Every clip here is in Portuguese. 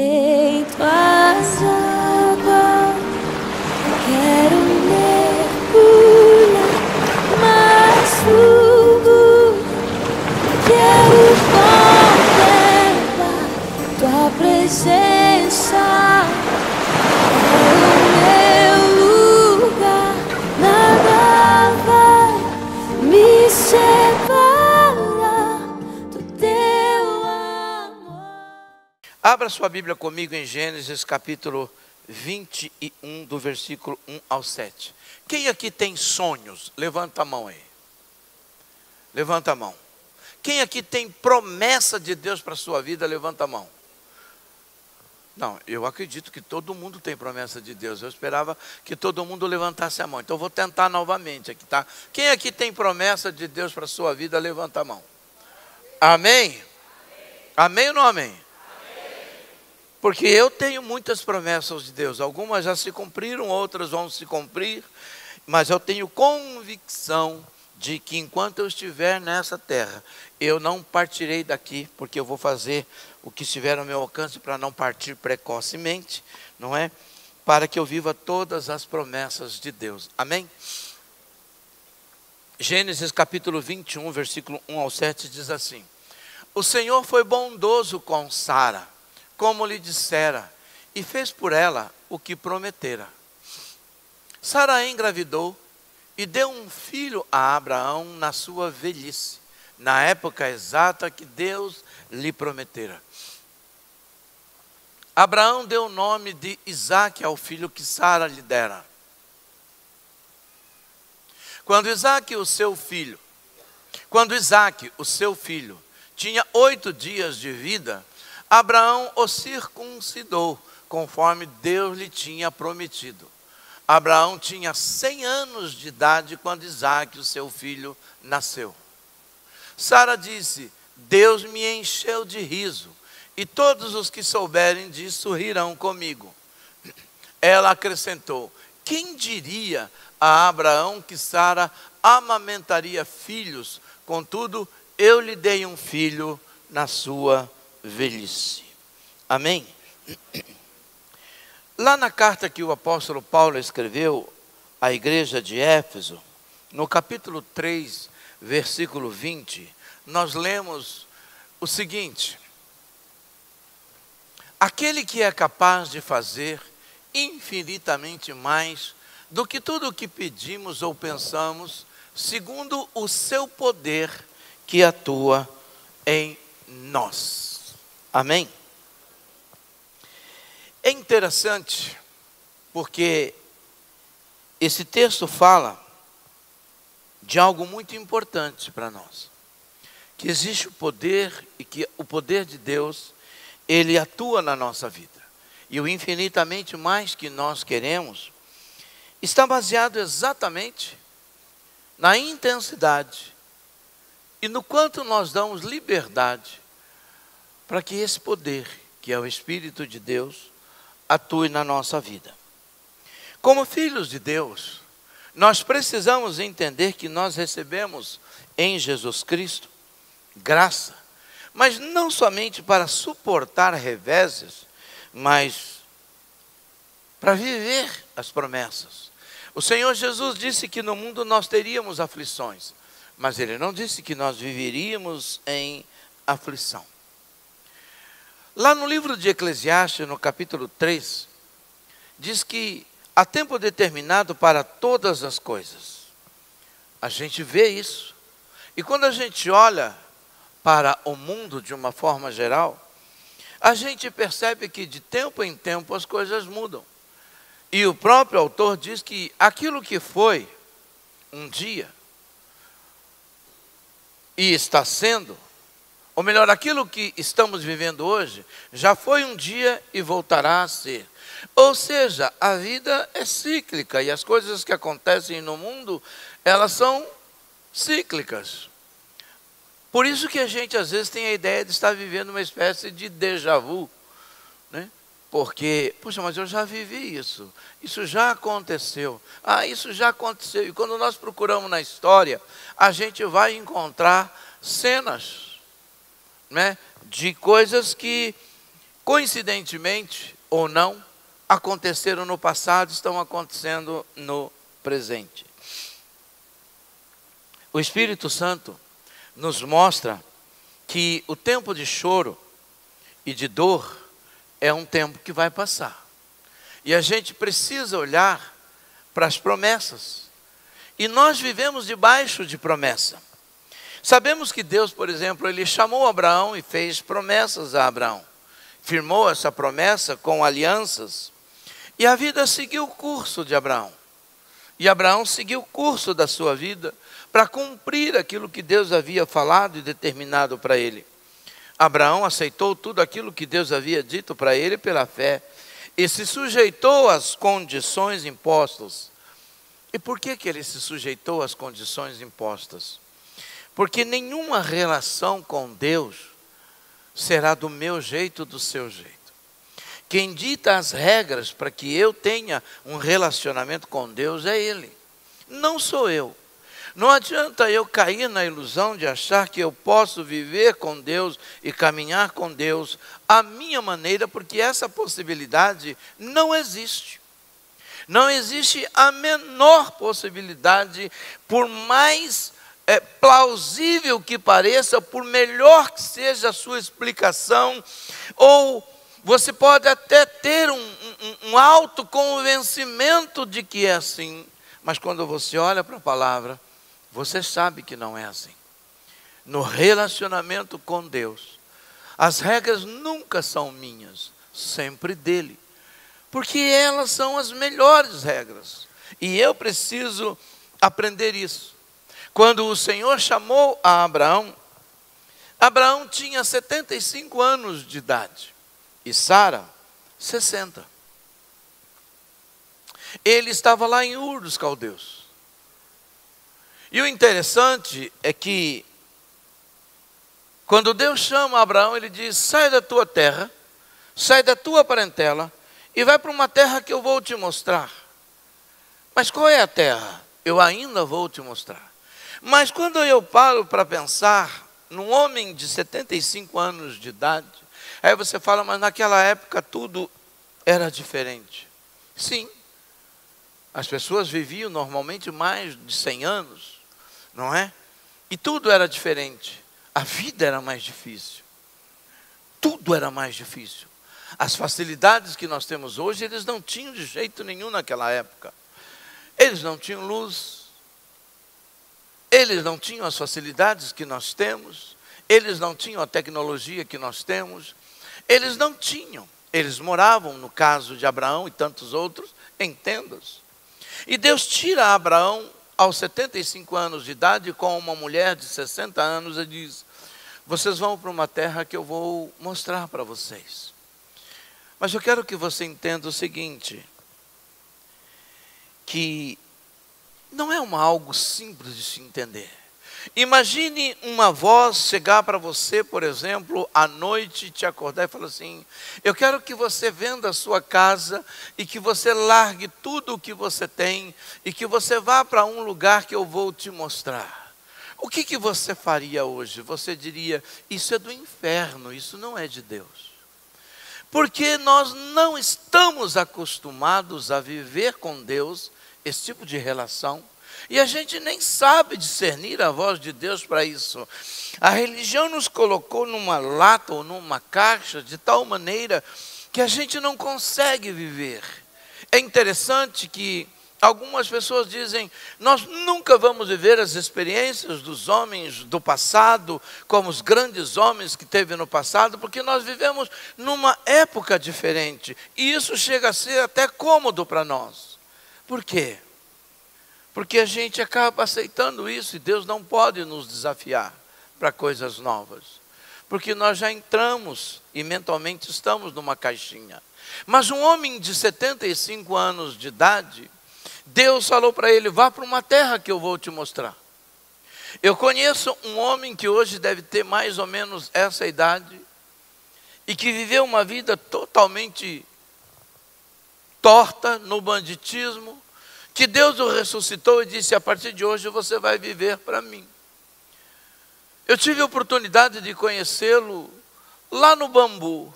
em tuas águas. Quero mergulhar mais fundo. Quero contemplar tua presença. É o meu lugar, nada vai me separar do teu amor. Abra sua Bíblia comigo em Gênesis capítulo 21, do versículo 1 ao 7. Quem aqui tem sonhos? Levanta a mão aí. Levanta a mão. Quem aqui tem promessa de Deus para a sua vida? Levanta a mão. Não, eu acredito que todo mundo tem promessa de Deus. Eu esperava que todo mundo levantasse a mão. Então eu vou tentar novamente aqui, tá? Quem aqui tem promessa de Deus para a sua vida? Levanta a mão. Amém? Amém ou não amém? Porque eu tenho muitas promessas de Deus. Algumas já se cumpriram, outras vão se cumprir. Mas eu tenho convicção de que enquanto eu estiver nessa terra, eu não partirei daqui, porque eu vou fazer o que estiver ao meu alcance para não partir precocemente, não é? Para que eu viva todas as promessas de Deus. Amém? Gênesis capítulo 21, versículo 1 ao 7 diz assim: O Senhor foi bondoso com Sara, como lhe dissera, e fez por ela o que prometera. Sara engravidou e deu um filho a Abraão na sua velhice, na época exata que Deus lhe prometera. Abraão deu o nome de Isaque ao filho que Sara lhe dera. Quando Isaque, o seu filho, tinha 8 dias de vida, Abraão o circuncidou, conforme Deus lhe tinha prometido. Abraão tinha 100 anos de idade quando Isaque, o seu filho, nasceu. Sara disse: Deus me encheu de riso, e todos os que souberem disso rirão comigo. Ela acrescentou: Quem diria a Abraão que Sara amamentaria filhos? Contudo, eu lhe dei um filho na sua velhice. Amém? Lá na carta que o apóstolo Paulo escreveu à igreja de Éfeso, no capítulo 3, versículo 20, nós lemos o seguinte: Aquele que é capaz de fazer infinitamente mais do que tudo o que pedimos ou pensamos, segundo o seu poder que atua em nós. Amém? É interessante, porque esse texto fala de algo muito importante para nós. Que existe o poder e que o poder de Deus, ele atua na nossa vida. E o infinitamente mais que nós queremos, está baseado exatamente na intensidade e no quanto nós damos liberdade para que esse poder, que é o Espírito de Deus, atue na nossa vida. Como filhos de Deus, nós precisamos entender que nós recebemos em Jesus Cristo graça, mas não somente para suportar reveses, mas para viver as promessas. O Senhor Jesus disse que no mundo nós teríamos aflições, mas Ele não disse que nós viveríamos em aflição. Lá no livro de Eclesiastes, no capítulo 3, diz que há tempo determinado para todas as coisas. A gente vê isso. E quando a gente olha para o mundo de uma forma geral, a gente percebe que de tempo em tempo as coisas mudam. E o próprio autor diz que aquilo que foi um dia e está sendo, ou melhor, aquilo que estamos vivendo hoje, já foi um dia e voltará a ser. Ou seja, a vida é cíclica e as coisas que acontecem no mundo, elas são cíclicas. Por isso que a gente às vezes tem a ideia de estar vivendo uma espécie de déjà vu, né? Porque, puxa, mas eu já vivi isso, isso já aconteceu, isso já aconteceu. E quando nós procuramos na história, a gente vai encontrar cenas, né, de coisas que coincidentemente ou não, aconteceram no passado, estão acontecendo no presente. O Espírito Santo nos mostra que o tempo de choro e de dor é um tempo que vai passar. E a gente precisa olhar para as promessas. E nós vivemos debaixo de promessa. Sabemos que Deus, por exemplo, Ele chamou Abraão e fez promessas a Abraão. Firmou essa promessa com alianças. E a vida seguiu o curso de Abraão. E Abraão seguiu o curso da sua vida para cumprir aquilo que Deus havia falado e determinado para ele. Abraão aceitou tudo aquilo que Deus havia dito para ele pela fé e se sujeitou às condições impostas. E por que ele se sujeitou às condições impostas? Porque nenhuma relação com Deus será do meu jeito, do seu jeito. Quem dita as regras para que eu tenha um relacionamento com Deus é Ele, não sou eu. Não adianta eu cair na ilusão de achar que eu posso viver com Deus e caminhar com Deus à minha maneira, porque essa possibilidade não existe. Não existe a menor possibilidade, por mais plausível que pareça, por melhor que seja a sua explicação, ou você pode até ter um autoconvencimento de que é assim, mas quando você olha para a palavra, você sabe que não é assim. No relacionamento com Deus, as regras nunca são minhas, sempre dele, porque elas são as melhores regras, e eu preciso aprender isso. Quando o Senhor chamou a Abraão, Abraão tinha 75 anos de idade, e Sara, 60. Ele estava lá em Ur dos Caldeus. E o interessante é que, quando Deus chama Abraão, Ele diz: sai da tua terra, sai da tua parentela, e vai para uma terra que eu vou te mostrar. Mas qual é a terra? Eu ainda vou te mostrar. Mas quando eu paro para pensar num homem de 75 anos de idade, aí você fala, mas naquela época tudo era diferente. Sim, as pessoas viviam normalmente mais de 100 anos, não é? E tudo era diferente. A vida era mais difícil. Tudo era mais difícil. As facilidades que nós temos hoje, eles não tinham de jeito nenhum naquela época. Eles não tinham luz. Eles não tinham as facilidades que nós temos. Eles não tinham a tecnologia que nós temos. Eles não tinham. Eles moravam, no caso de Abraão e tantos outros, em tendas. E Deus tira Abraão aos 75 anos de idade com uma mulher de 60 anos e diz: vocês vão para uma terra que eu vou mostrar para vocês. Mas eu quero que você entenda o seguinte, que não é algo simples de se entender. Imagine uma voz chegar para você, por exemplo, à noite, te acordar e falar assim: eu quero que você venda a sua casa e que você largue tudo o que você tem e que você vá para um lugar que eu vou te mostrar. O que você faria hoje? Você diria: isso é do inferno, isso não é de Deus. Porque nós não estamos acostumados a viver com Deus esse tipo de relação. E a gente nem sabe discernir a voz de Deus para isso. A religião nos colocou numa lata ou numa caixa de tal maneira que a gente não consegue viver. É interessante que algumas pessoas dizem: nós nunca vamos viver as experiências dos homens do passado, como os grandes homens que teve no passado, porque nós vivemos numa época diferente. E isso chega a ser até cômodo para nós. Por quê? Porque a gente acaba aceitando isso e Deus não pode nos desafiar para coisas novas. Porque nós já entramos e mentalmente estamos numa caixinha. Mas um homem de 75 anos de idade, Deus falou para ele: vá para uma terra que eu vou te mostrar. Eu conheço um homem que hoje deve ter mais ou menos essa idade e que viveu uma vida totalmente torta no banditismo, que Deus o ressuscitou e disse: a partir de hoje você vai viver para mim. Eu tive a oportunidade de conhecê-lo lá no Bambu.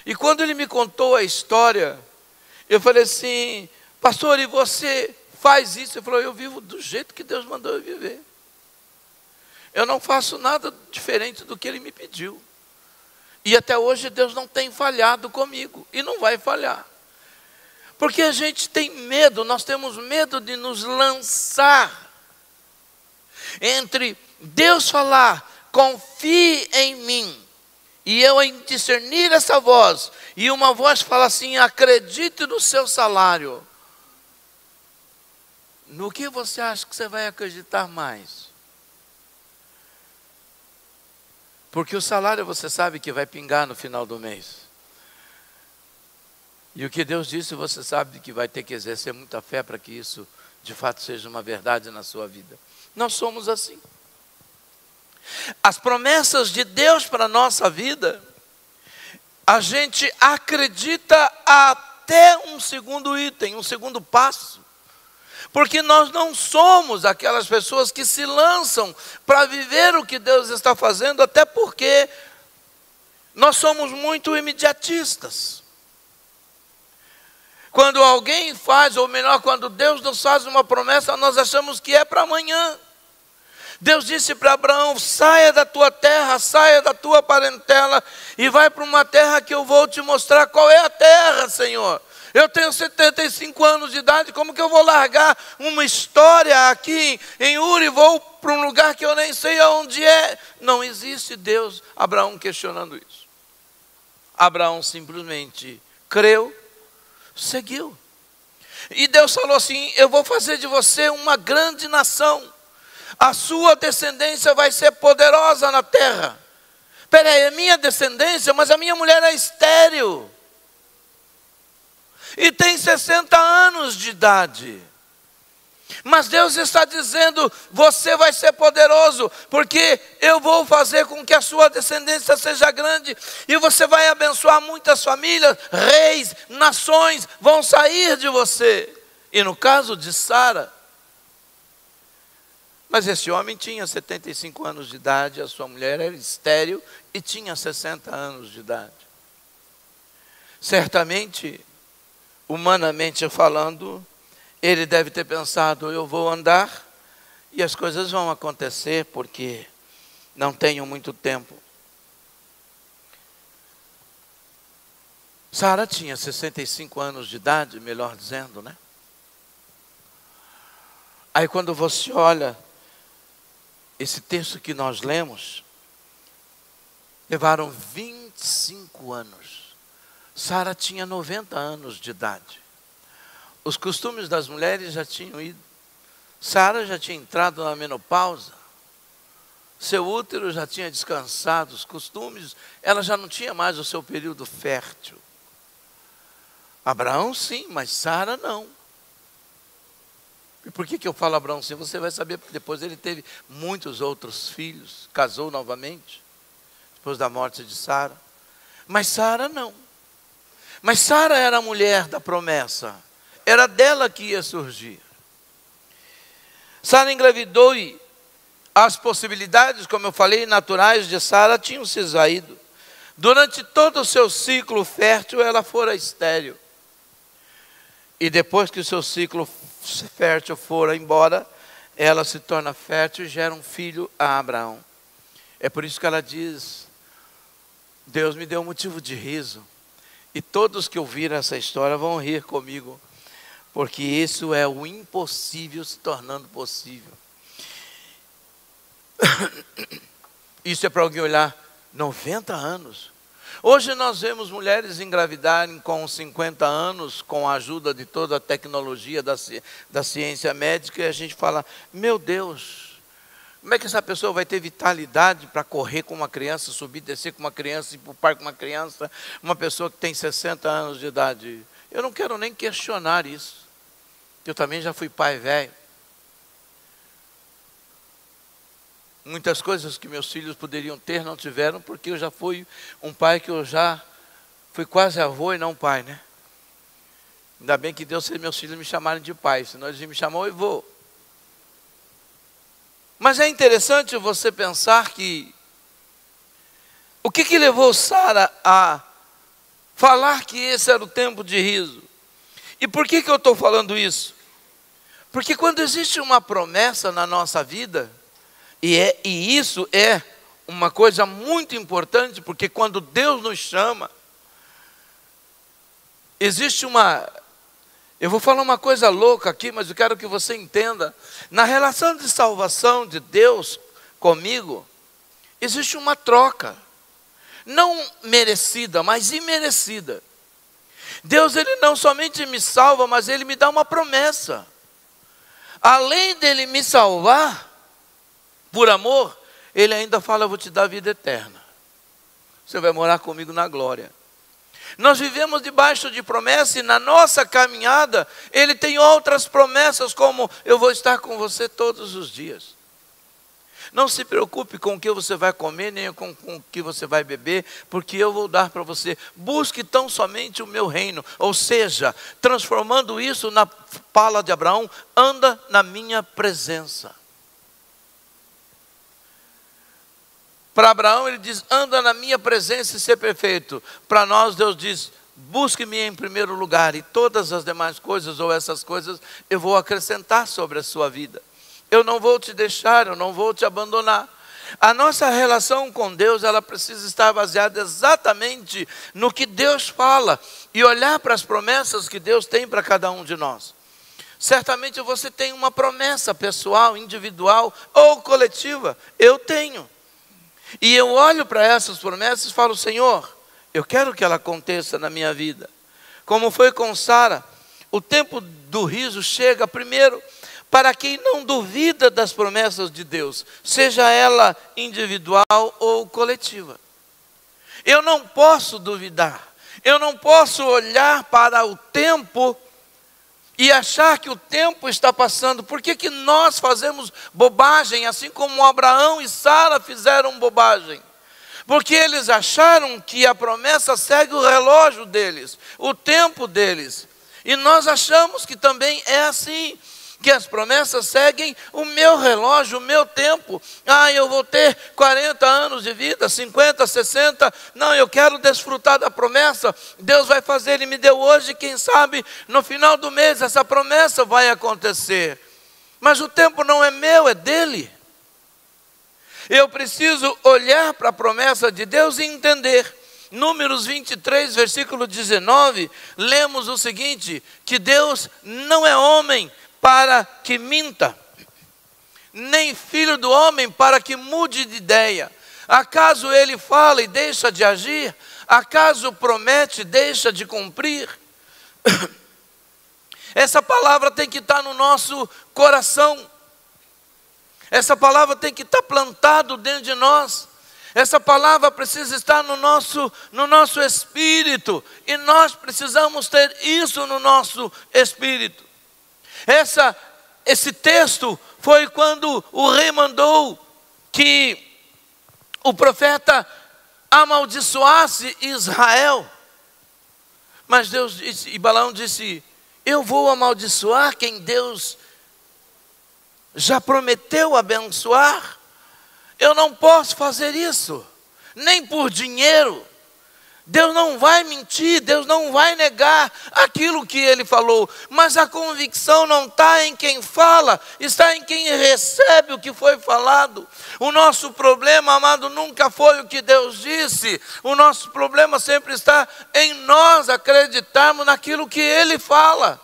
E quando ele me contou a história, eu falei assim: pastor, e você faz isso? Ele falou: eu vivo do jeito que Deus mandou eu viver. Eu não faço nada diferente do que Ele me pediu. E até hoje Deus não tem falhado comigo. E não vai falhar. Porque a gente tem medo, nós temos medo de nos lançar entre Deus falar, confie em mim, e eu em discernir essa voz, e uma voz fala assim, acredite no seu salário. No que você acha que você vai acreditar mais? Porque o salário você sabe que vai pingar no final do mês. E o que Deus disse, você sabe que vai ter que exercer muita fé para que isso de fato seja uma verdade na sua vida. Nós somos assim. As promessas de Deus para a nossa vida, a gente acredita até um segundo item, um segundo passo. Porque nós não somos aquelas pessoas que se lançam para viver o que Deus está fazendo, até porque nós somos muito imediatistas. Quando alguém faz, ou melhor, quando Deus nos faz uma promessa, nós achamos que é para amanhã. Deus disse para Abraão, saia da tua terra, saia da tua parentela e vai para uma terra que eu vou te mostrar qual é a terra, Senhor. Eu tenho 75 anos de idade, como que eu vou largar uma história aqui em Uri e vou para um lugar que eu nem sei aonde é? Não existe Deus, Abraão questionando isso. Abraão simplesmente creu, seguiu. E Deus falou assim, eu vou fazer de você uma grande nação. A sua descendência vai ser poderosa na terra. Peraí, é minha descendência, mas a minha mulher é estéril. E tem 60 anos de idade. Mas Deus está dizendo, você vai ser poderoso, porque eu vou fazer com que a sua descendência seja grande, e você vai abençoar muitas famílias, reis, nações vão sair de você. E no caso de Sara, mas esse homem tinha 75 anos de idade, a sua mulher era estéril e tinha 60 anos de idade. Certamente, humanamente falando, ele deve ter pensado, eu vou andar e as coisas vão acontecer porque não tenho muito tempo. Sara tinha 65 anos de idade, melhor dizendo, né? Aí quando você olha esse texto que nós lemos, levaram 25 anos. Sara tinha 90 anos de idade. Os costumes das mulheres já tinham ido. Sara já tinha entrado na menopausa. Seu útero já tinha descansado. Os costumes, ela já não tinha mais o seu período fértil. Abraão sim, mas Sara não. E por que eu falo Abraão sim? Você vai saber, porque depois ele teve muitos outros filhos. Casou novamente, depois da morte de Sara. Mas Sara não. Mas Sara era a mulher da promessa. Era dela que ia surgir. Sara engravidou e as possibilidades, como eu falei, naturais de Sara tinham se esvaído. Durante todo o seu ciclo fértil, ela fora estéril. E depois que o seu ciclo fértil fora embora, ela se torna fértil e gera um filho a Abraão. É por isso que ela diz, Deus me deu motivo de riso. E todos que ouviram essa história vão rir comigo. Porque isso é o impossível se tornando possível. Isso é para alguém olhar, 90 anos. Hoje nós vemos mulheres engravidarem com 50 anos, com a ajuda de toda a tecnologia da ciência médica, e a gente fala, meu Deus, como é que essa pessoa vai ter vitalidade para correr com uma criança, subir, descer com uma criança, ir para o parque com uma criança, uma pessoa que tem 60 anos de idade? Eu não quero nem questionar isso. Eu também já fui pai velho. Muitas coisas que meus filhos poderiam ter não tiveram, porque eu já fui um pai que eu já fui quase avô e não pai, né? Ainda bem que Deus fez meus filhos me chamarem de pai, senão eles me chamam de vô. Mas é interessante você pensar que o que levou Sara a falar que esse era o tempo de riso. E por que eu estou falando isso? Porque quando existe uma promessa na nossa vida, e isso é uma coisa muito importante, porque quando Deus nos chama, existe eu vou falar uma coisa louca aqui, mas eu quero que você entenda. Na relação de salvação de Deus comigo, existe uma troca. Não merecida, mas imerecida. Deus, Ele não somente me salva, mas Ele me dá uma promessa. Além dele me salvar, por amor, Ele ainda fala: eu vou te dar vida eterna. Você vai morar comigo na glória. Nós vivemos debaixo de promessa, e na nossa caminhada, Ele tem outras promessas, como: eu vou estar com você todos os dias. Não se preocupe com o que você vai comer, nem com o que você vai beber, porque eu vou dar para você. Busque tão somente o meu reino. Ou seja, transformando isso na fala de Abraão: anda na minha presença. Para Abraão ele diz: anda na minha presença e ser perfeito. Para nós Deus diz: busque-me em primeiro lugar, e todas as demais coisas, ou essas coisas, eu vou acrescentar sobre a sua vida. Eu não vou te deixar, eu não vou te abandonar. A nossa relação com Deus, ela precisa estar baseada exatamente no que Deus fala, e olhar para as promessas que Deus tem para cada um de nós. Certamente você tem uma promessa pessoal, individual ou coletiva. Eu tenho. E eu olho para essas promessas e falo: Senhor, eu quero que ela aconteça na minha vida. Como foi com Sara, o tempo do riso chega primeiro para quem não duvida das promessas de Deus, seja ela individual ou coletiva. Eu não posso duvidar, eu não posso olhar para o tempo e achar que o tempo está passando. Por que nós fazemos bobagem, assim como Abraão e Sara fizeram bobagem? Porque eles acharam que a promessa segue o relógio deles, o tempo deles. E nós achamos que também é assim, que as promessas seguem o meu relógio, o meu tempo. Eu vou ter 40 anos de vida, 50, 60. Não, eu quero desfrutar da promessa. Deus vai fazer, Ele me deu hoje, quem sabe no final do mês essa promessa vai acontecer. Mas o tempo não é meu, é dele. Eu preciso olhar para a promessa de Deus e entender. Números 23, versículo 19, lemos o seguinte: que Deus não é homem para que minta, nem filho do homem para que mude de ideia. Acaso ele fala e deixa de agir? Acaso promete e deixa de cumprir? Essa palavra tem que estar no nosso coração. Essa palavra tem que estar plantado dentro de nós. Essa palavra precisa estar no nosso espírito. E nós precisamos ter isso no nosso espírito. Esse texto foi quando o rei mandou que o profeta amaldiçoasse Israel. Mas Deus disse, e Balaão disse: eu vou amaldiçoar quem Deus já prometeu abençoar? Eu não posso fazer isso, nem por dinheiro. Deus não vai mentir, Deus não vai negar aquilo que Ele falou. Mas a convicção não está em quem fala, está em quem recebe o que foi falado. O nosso problema, amado, nunca foi o que Deus disse. O nosso problema sempre está em nós acreditarmos naquilo que Ele fala.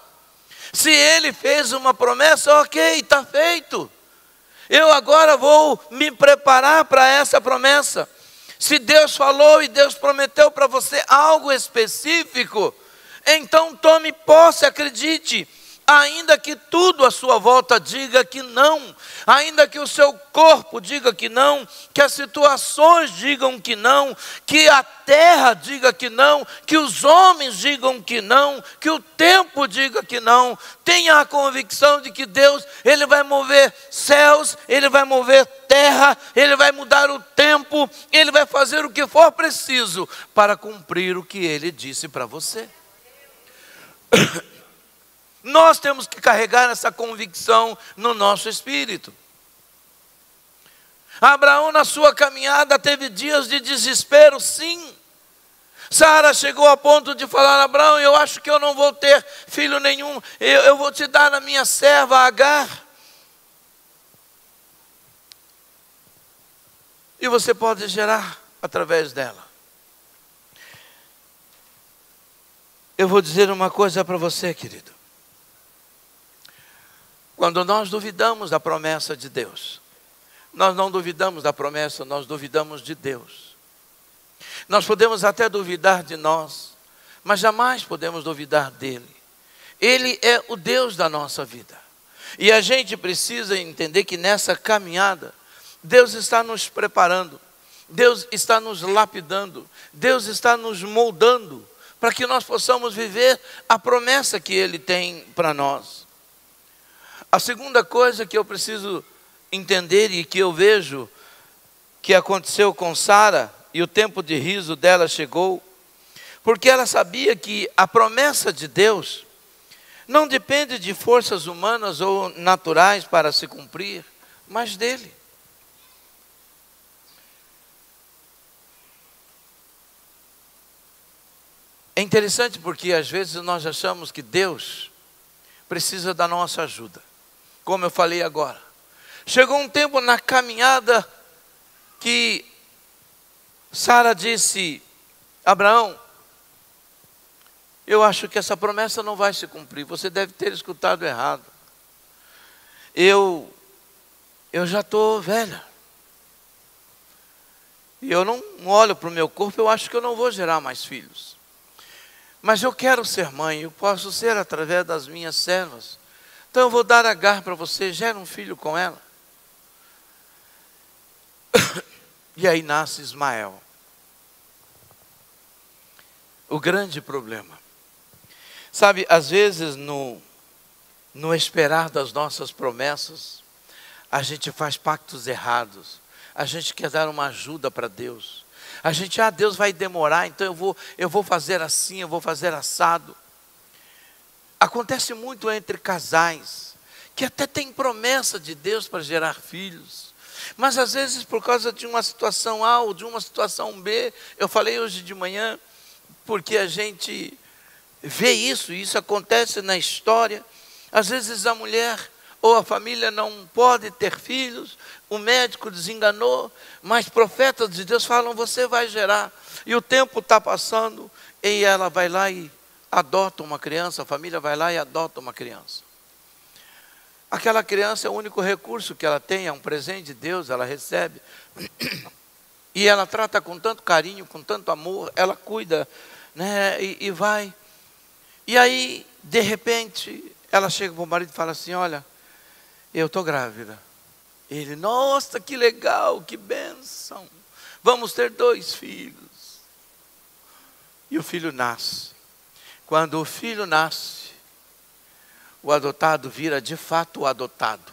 Se Ele fez uma promessa, ok, está feito. Eu agora vou me preparar para essa promessa. Se Deus falou e Deus prometeu para você algo específico, então tome posse, acredite. Ainda que tudo à sua volta diga que não, ainda que o seu corpo diga que não, que as situações digam que não, que a terra diga que não, que os homens digam que não, que o tempo diga que não, tenha a convicção de que Deus, Ele vai mover céus, Ele vai mover terra, Ele vai mudar o tempo, Ele vai fazer o que for preciso para cumprir o que Ele disse para você. Nós temos que carregar essa convicção no nosso espírito. Abraão, na sua caminhada, teve dias de desespero, sim. Sara chegou a ponto de falar: Abraão, eu acho que eu não vou ter filho nenhum, eu vou te dar a minha serva Agar. E você pode gerar através dela. Eu vou dizer uma coisa para você, querido. Quando nós duvidamos da promessa de Deus, nós não duvidamos da promessa, nós duvidamos de Deus. Nós podemos até duvidar de nós, mas jamais podemos duvidar dele. Ele é o Deus da nossa vida. E a gente precisa entender que nessa caminhada, Deus está nos preparando, Deus está nos lapidando, Deus está nos moldando, para que nós possamos viver a promessa que Ele tem para nós. A segunda coisa que eu preciso entender e que eu vejo que aconteceu com Sara, e o tempo de riso dela chegou, porque ela sabia que a promessa de Deus não depende de forças humanas ou naturais para se cumprir, mas dele. É interessante porque às vezes nós achamos que Deus precisa da nossa ajuda. Como eu falei agora, chegou um tempo na caminhada que Sara disse: Abraão, eu acho que essa promessa não vai se cumprir. Você deve ter escutado errado. Eu já estou velha. E eu não olho para o meu corpo, eu acho que eu não vou gerar mais filhos. Mas eu quero ser mãe, eu posso ser através das minhas servas. Então eu vou dar Agar para você, gera um filho com ela. E aí nasce Ismael. O grande problema. Sabe, às vezes no esperar das nossas promessas, a gente faz pactos errados. A gente quer dar uma ajuda para Deus. A gente, Deus vai demorar, então eu vou fazer assim, eu vou fazer assado. Acontece muito entre casais, que até tem promessa de Deus para gerar filhos. Mas às vezes por causa de uma situação A ou de uma situação B, eu falei hoje de manhã, porque a gente vê isso, e isso acontece na história. Às vezes a mulher ou a família não pode ter filhos, o médico desenganou, mas profetas de Deus falam: você vai gerar. E o tempo está passando, e ela vai lá e adota uma criança, a família vai lá e adota uma criança. Aquela criança é o único recurso que ela tem, é um presente de Deus, ela recebe. E ela trata com tanto carinho, com tanto amor, ela cuida, né, e vai. E aí, de repente, ela chega para o marido e fala assim: olha, eu estou grávida. Ele: nossa, que legal, que bênção. Vamos ter 2 filhos. E o filho nasce. Quando o filho nasce, o adotado vira de fato o adotado.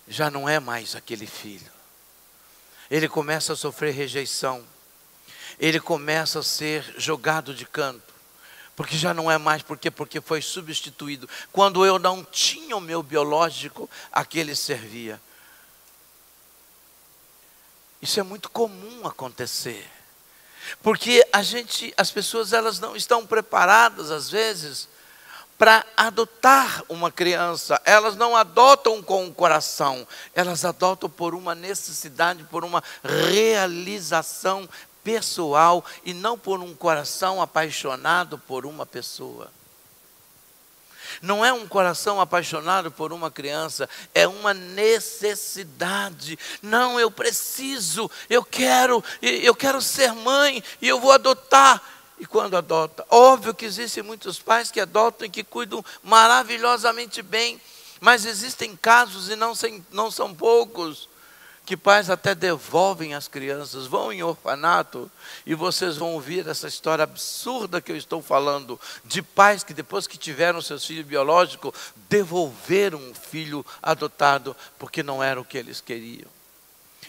Já não é mais aquele filho. Ele começa a sofrer rejeição. Ele começa a ser jogado de canto. Porque já não é mais, porque foi substituído. Quando eu não tinha o meu biológico, aquele servia. Isso é muito comum acontecer. Porque as pessoas, elas não estão preparadas às vezes para adotar uma criança. Elas não adotam com o coração, elas adotam por uma necessidade, por uma realização pessoal e não por um coração apaixonado por uma pessoa. Não é um coração apaixonado por uma criança, é uma necessidade. Não, eu preciso, eu quero ser mãe e eu vou adotar. E quando adota, óbvio que existem muitos pais que adotam e que cuidam maravilhosamente bem, mas existem casos, e não são poucos, que pais até devolvem as crianças, vão em orfanato, e vocês vão ouvir essa história absurda que eu estou falando, de pais que depois que tiveram seus filhos biológicos, devolveram um filho adotado, porque não era o que eles queriam.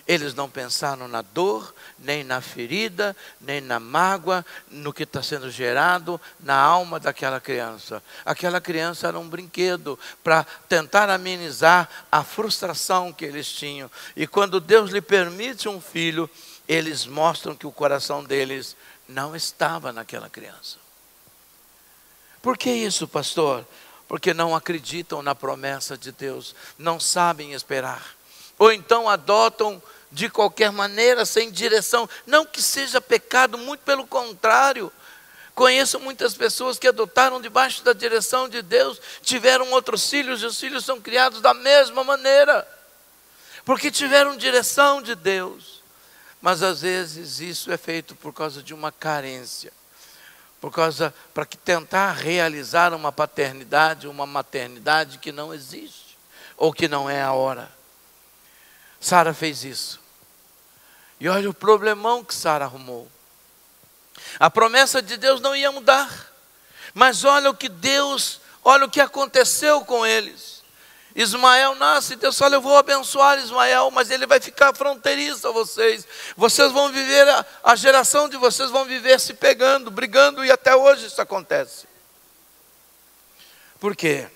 Eles não pensaram na dor, nem na ferida, nem na mágoa, no que está sendo gerado na alma daquela criança. Aquela criança era um brinquedo para tentar amenizar a frustração que eles tinham. E quando Deus lhe permite um filho, eles mostram que o coração deles não estava naquela criança. Por que isso, pastor? Porque não acreditam na promessa de Deus, não sabem esperar, ou então adotam de qualquer maneira, sem direção. Não que seja pecado, muito pelo contrário. Conheço muitas pessoas que adotaram debaixo da direção de Deus, tiveram outros filhos, e os filhos são criados da mesma maneira, porque tiveram direção de Deus. Mas às vezes isso é feito por causa de uma carência, para tentar realizar uma paternidade, uma maternidade que não existe, ou que não é a hora. Sara fez isso. E olha o problemão que Sara arrumou. A promessa de Deus não ia mudar, mas olha o que aconteceu com eles. Ismael nasce, Deus fala: eu vou abençoar Ismael, mas ele vai ficar fronteiriço a vocês. Vocês vão viver, a geração de vocês vão viver se pegando, brigando, e até hoje isso acontece. Por quê?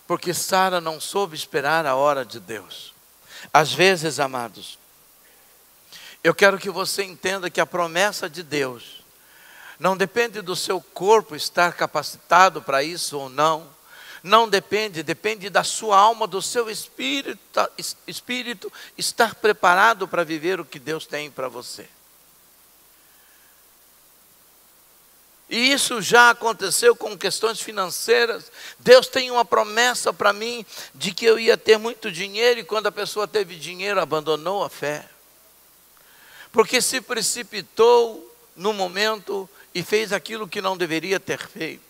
Porque Sara não soube esperar a hora de Deus. Às vezes, amados, eu quero que você entenda que a promessa de Deus não depende do seu corpo estar capacitado para isso ou não. Não depende da sua alma, do seu espírito estar preparado para viver o que Deus tem para você. E isso já aconteceu com questões financeiras. Deus tem uma promessa para mim de que eu ia ter muito dinheiro, e quando a pessoa teve dinheiro, abandonou a fé. Porque se precipitou no momento e fez aquilo que não deveria ter feito.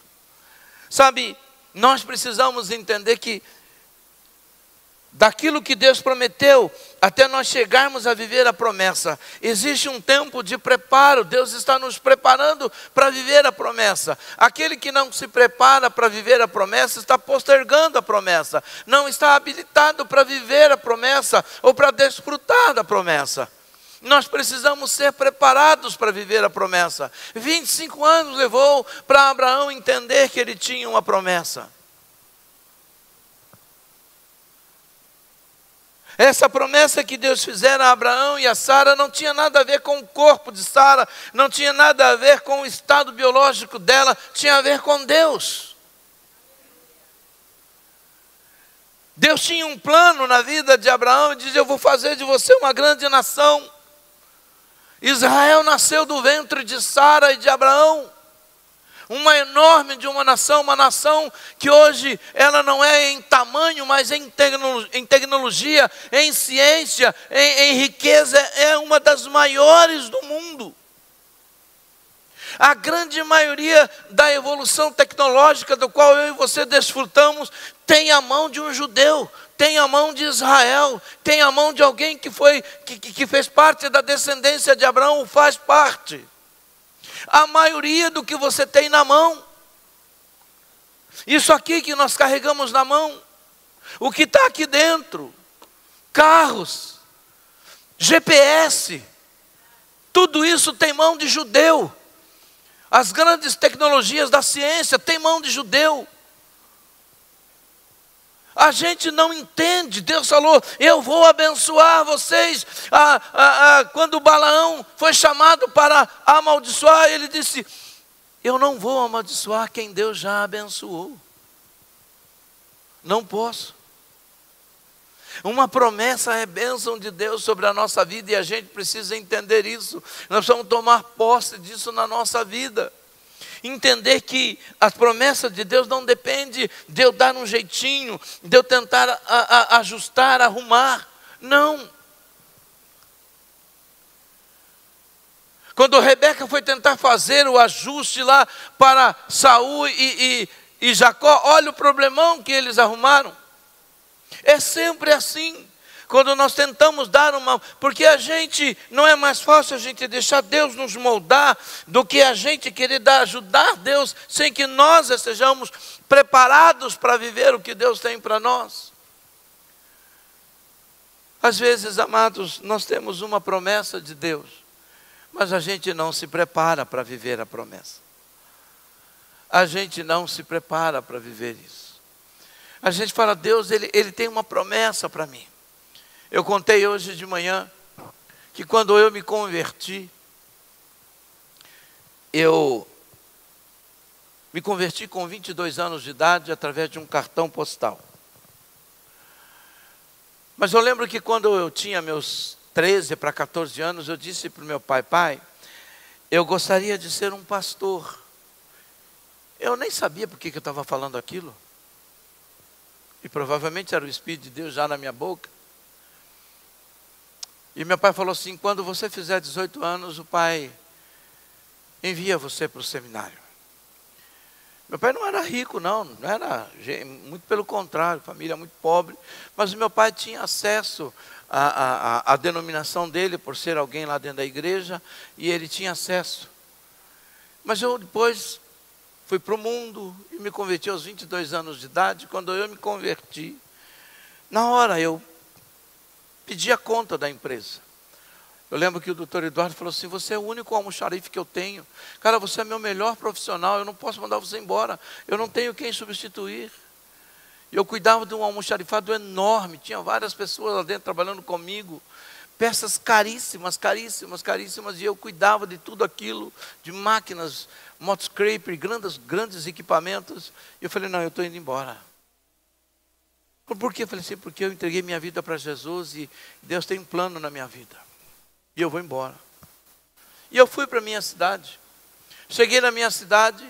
Sabe, nós precisamos entender que daquilo que Deus prometeu, até nós chegarmos a viver a promessa, existe um tempo de preparo. Deus está nos preparando para viver a promessa. Aquele que não se prepara para viver a promessa, está postergando a promessa, não está habilitado para viver a promessa, ou para desfrutar da promessa. Nós precisamos ser preparados para viver a promessa. 25 anos levou para Abraão entender que ele tinha uma promessa. Essa promessa que Deus fizera a Abraão e a Sara não tinha nada a ver com o corpo de Sara, não tinha nada a ver com o estado biológico dela, tinha a ver com Deus. Deus tinha um plano na vida de Abraão e dizia: eu vou fazer de você uma grande nação. Israel nasceu do ventre de Sara e de Abraão, uma enorme de uma nação que hoje ela não é em tamanho, mas em tecnologia, em ciência, em riqueza, é uma das maiores do mundo. A grande maioria da evolução tecnológica do qual eu e você desfrutamos tem a mão de um judeu, tem a mão de Israel, tem a mão de alguém que fez parte da descendência de Abraão, faz parte. A maioria do que você tem na mão, isso aqui que nós carregamos na mão, o que está aqui dentro, carros, GPS, tudo isso tem mão de judeu. As grandes tecnologias da ciência têm mão de judeu. A gente não entende. Deus falou: eu vou abençoar vocês. Quando Balaão foi chamado para amaldiçoar, ele disse: eu não vou amaldiçoar quem Deus já abençoou. Não posso. Uma promessa é bênção de Deus sobre a nossa vida, e a gente precisa entender isso. Nós precisamos tomar posse disso na nossa vida. Entender que as promessas de Deus não dependem de eu dar um jeitinho, de eu tentar ajustar, arrumar. Não. Quando Rebeca foi tentar fazer o ajuste lá para Saul e Jacó, olha o problemão que eles arrumaram. É sempre assim. Quando nós tentamos dar porque a gente, não é mais fácil a gente deixar Deus nos moldar do que a gente querer ajudar Deus sem que nós estejamos preparados para viver o que Deus tem para nós. Às vezes, amados, nós temos uma promessa de Deus, mas a gente não se prepara para viver a promessa. A gente não se prepara para viver isso. A gente fala: Deus, Ele tem uma promessa para mim. Eu contei hoje de manhã que quando eu me converti, Eu me converti com 22 anos de idade através de um cartão postal. Mas eu lembro que quando eu tinha meus 13 para 14 anos, eu disse para o meu pai: pai, eu gostaria de ser um pastor. Eu nem sabia por que eu estava falando aquilo. E provavelmente era o Espírito de Deus já na minha boca. E meu pai falou assim: quando você fizer 18 anos, o pai envia você para o seminário. Meu pai não era rico, não era, muito pelo contrário, família muito pobre, mas o meu pai tinha acesso à denominação dele, por ser alguém lá dentro da igreja, e ele tinha acesso. Mas eu depois fui para o mundo e me converti aos 22 anos de idade. Quando eu me converti, na hora eu pedi a conta da empresa. Eu lembro que o doutor Eduardo falou assim: você é o único almoxarife que eu tenho. Cara, você é meu melhor profissional, eu não posso mandar você embora. Eu não tenho quem substituir. Eu cuidava de um almoxarifado enorme, tinha várias pessoas lá dentro trabalhando comigo. Peças caríssimas, caríssimas, caríssimas. E eu cuidava de tudo aquilo, de máquinas, motoscraper, grandes equipamentos. E eu falei: não, eu estou indo embora. Por quê? Eu falei assim: porque eu entreguei minha vida para Jesus e Deus tem um plano na minha vida. E eu vou embora. E eu fui para a minha cidade. Cheguei na minha cidade,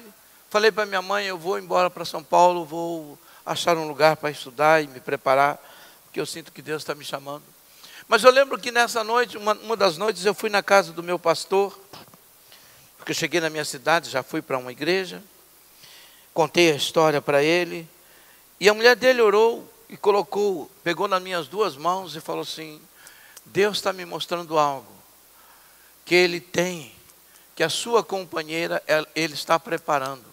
falei para minha mãe: eu vou embora para São Paulo, vou achar um lugar para estudar e me preparar, porque eu sinto que Deus está me chamando. Mas eu lembro que nessa noite, uma das noites, eu fui na casa do meu pastor, porque eu cheguei na minha cidade, já fui para uma igreja, contei a história para ele, e a mulher dele orou e pegou nas minhas duas mãos e falou assim: Deus está me mostrando algo, que Ele tem, que a sua companheira, Ele está preparando.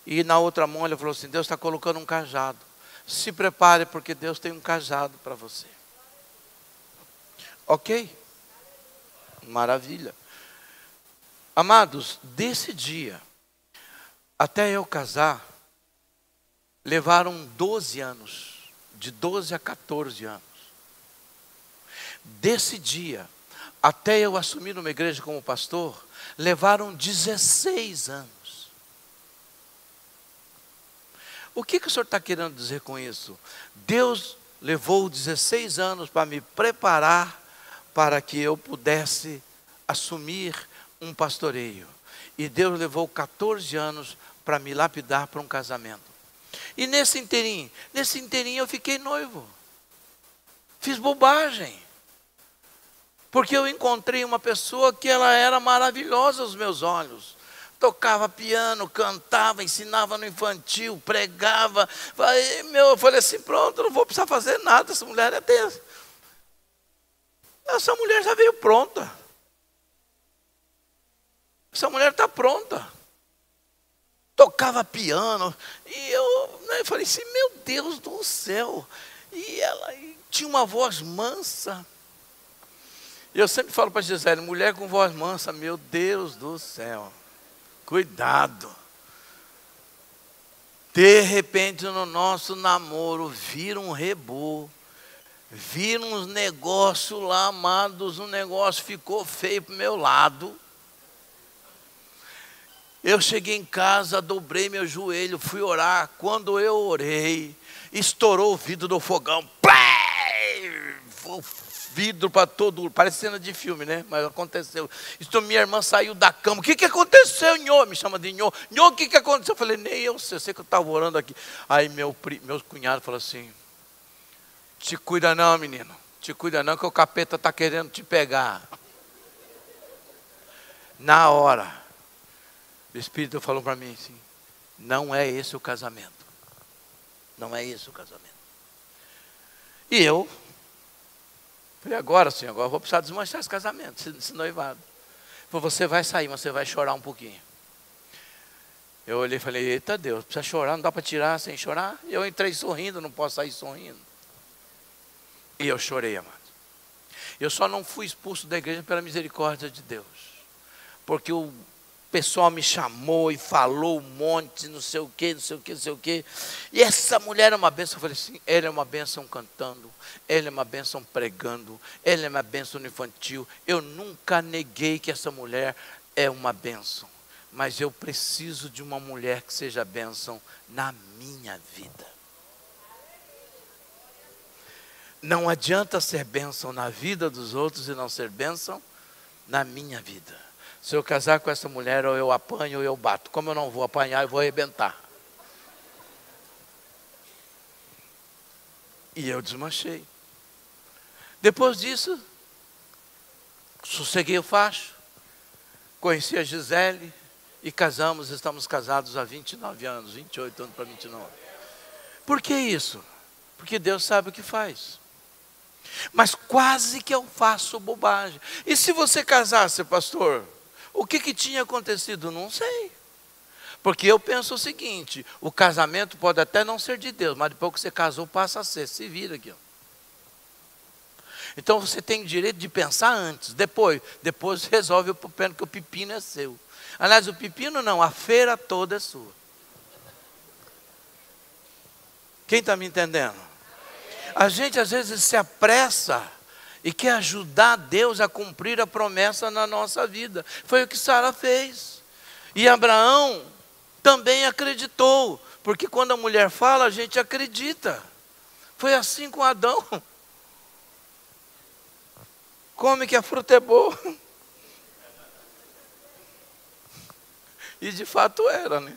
E na outra mão ele falou assim: Deus está colocando um cajado. Se prepare, porque Deus tem um cajado para você. Ok? Maravilha. Amados, desse dia até eu casar, levaram 12 anos, de 12 a 14 anos. Desse dia até eu assumir uma igreja como pastor, levaram 16 anos. O que o senhor está querendo dizer com isso? Deus levou 16 anos para me preparar para que eu pudesse assumir um pastoreio. E Deus levou 14 anos para me lapidar para um casamento. E nesse inteirinho eu fiquei noivo. Fiz bobagem. Porque eu encontrei uma pessoa que ela era maravilhosa aos meus olhos. Tocava piano, cantava, ensinava no infantil, pregava. Eu falei assim: pronto, não vou precisar fazer nada, essa mulher é Deus. Essa mulher já veio pronta. Essa mulher está pronta. Tocava piano. E eu falei assim: meu Deus do céu. E ela tinha uma voz mansa. E eu sempre falo para Gisele: mulher com voz mansa, meu Deus do céu. Cuidado. De repente no nosso namoro, vira um rebô. Vira uns negócios lá, amados. Um negócio ficou feio para o meu lado. Eu cheguei em casa, dobrei meu joelho, fui orar. Quando eu orei, estourou o vidro do fogão. Vidro para todo, parece cena de filme, né? Mas aconteceu. Então minha irmã saiu da cama: o que aconteceu, Nhô? Me chama de Nhô. Nhô, o que aconteceu? Eu falei: nem eu sei que eu estava orando aqui. Aí meu cunhado falou assim: te cuida não, menino. Te cuida não, que o capeta está querendo te pegar. Na hora, o Espírito falou para mim assim: não é esse o casamento. Não é esse o casamento. E eu falei: agora sim, agora eu vou precisar desmanchar esse casamento, esse noivado. Falei: você vai sair, mas você vai chorar um pouquinho. Eu olhei e falei: eita Deus, precisa chorar, não dá para tirar sem chorar? Eu entrei sorrindo, não posso sair sorrindo. E eu chorei, amado. Eu só não fui expulso da igreja pela misericórdia de Deus. Porque o pessoal me chamou e falou um monte, não sei o quê, não sei o quê, não sei o quê. E essa mulher é uma bênção. Eu falei assim: ela é uma bênção cantando, ela é uma bênção pregando, ela é uma bênção no infantil. Eu nunca neguei que essa mulher é uma bênção, mas eu preciso de uma mulher que seja bênção na minha vida. Não adianta ser bênção na vida dos outros e não ser bênção na minha vida. Se eu casar com essa mulher, ou eu apanho ou eu bato. Como eu não vou apanhar, eu vou arrebentar. E eu desmanchei. Depois disso, sosseguei o facho, conheci a Gisele e casamos. Estamos casados há 29 anos, 28 anos para 29. Por que isso? Porque Deus sabe o que faz. Mas quase que eu faço bobagem. E se você casasse, pastor, o que tinha acontecido? Não sei. Porque eu penso o seguinte: o casamento pode até não ser de Deus, mas depois que você casou, passa a ser. Se vira aqui, ó. Então você tem o direito de pensar antes. Depois resolve o pepino, que o pepino é seu. Aliás, o pepino não, a feira toda é sua. Quem está me entendendo? A gente às vezes se apressa e quer ajudar Deus a cumprir a promessa na nossa vida. Foi o que Sara fez. E Abraão também acreditou, porque quando a mulher fala, a gente acredita. Foi assim com Adão. Come que a fruta é boa. E de fato era, né?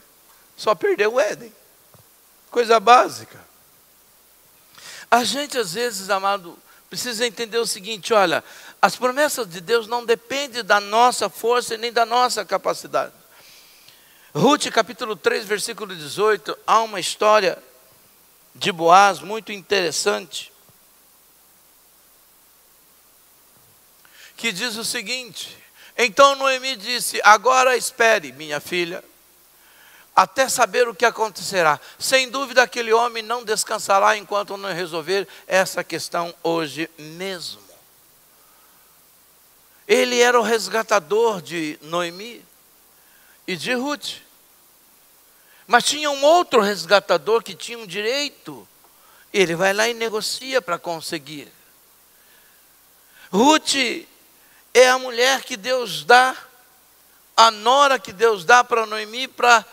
Só perdeu o Éden. Coisa básica. A gente às vezes, amado, precisa entender o seguinte: olha, as promessas de Deus não dependem da nossa força e nem da nossa capacidade. Ruth capítulo 3, versículo 18, há uma história de Boaz muito interessante, que diz o seguinte: então Noemi disse: agora espere, minha filha, até saber o que acontecerá. Sem dúvida aquele homem não descansará enquanto não resolver essa questão hoje mesmo. Ele era o resgatador de Noemi e de Ruth. Mas tinha um outro resgatador que tinha um direito. Ele vai lá e negocia para conseguir. Ruth é a mulher que Deus dá, a nora que Deus dá para Noemi para